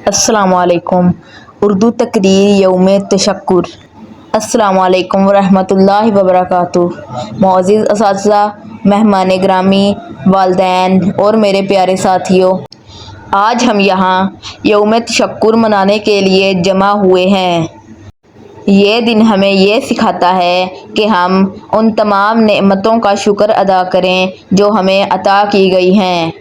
अस्सलाम वालेकुम। उर्दू तकरीर यौम तशक्कुर। अस्सलाम वालेकुम वरहमतुल्लाहि वबरकातुहू। मुअज़्ज़िज़ असातिज़ा, मेहमान ग्रामी, वालिदैन और मेरे प्यारे साथियों, आज हम यहाँ यौम तशक्कुर मनाने के लिए जमा हुए हैं। ये दिन हमें ये सिखाता है कि हम उन तमाम नेमतों का शुक्र अदा करें जो हमें अता की गई हैं।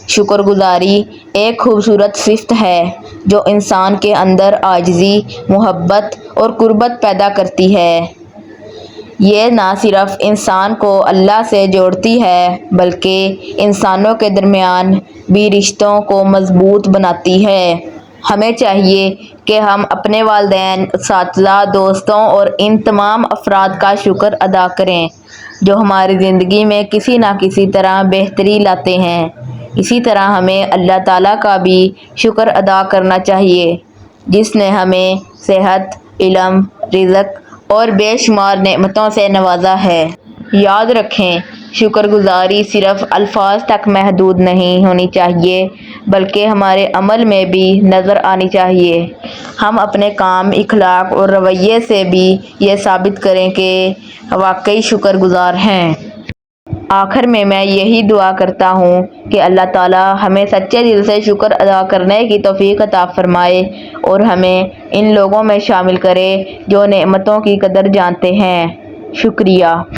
शुक्रगुजारी एक खूबसूरत सिफ़त है जो इंसान के अंदर आजिज़ी, मोहब्बत और कुर्बत पैदा करती है। ये ना सिर्फ इंसान को अल्लाह से जोड़ती है बल्कि इंसानों के दरमियान भी रिश्तों को मज़बूत बनाती है। हमें चाहिए कि हम अपने वालिदैन, असातिज़ा, दोस्तों और इन तमाम अफराद का शुक्र अदा करें जो हमारी ज़िंदगी में किसी न किसी तरह बेहतरी लाते हैं। इसी तरह हमें अल्लाह ताला का भी शुक्र अदा करना चाहिए जिसने हमें सेहत, इल्म, रिज़्क़ और बेशुमार नेमतों से नवाजा है। याद रखें, शुक्रगुजारी सिर्फ अल्फाज तक महदूद नहीं होनी चाहिए बल्कि हमारे अमल में भी नज़र आनी चाहिए। हम अपने काम, इखलाक और रवैये से भी ये साबित करें कि वाकई शुक्रगुजार हैं। आखिर में मैं यही दुआ करता हूँ कि अल्लाह ताला हमें सच्चे दिल से शुक्र अदा करने की तौफीक अता फरमाए और हमें इन लोगों में शामिल करे जो नेमतों की कदर जानते हैं। शुक्रिया।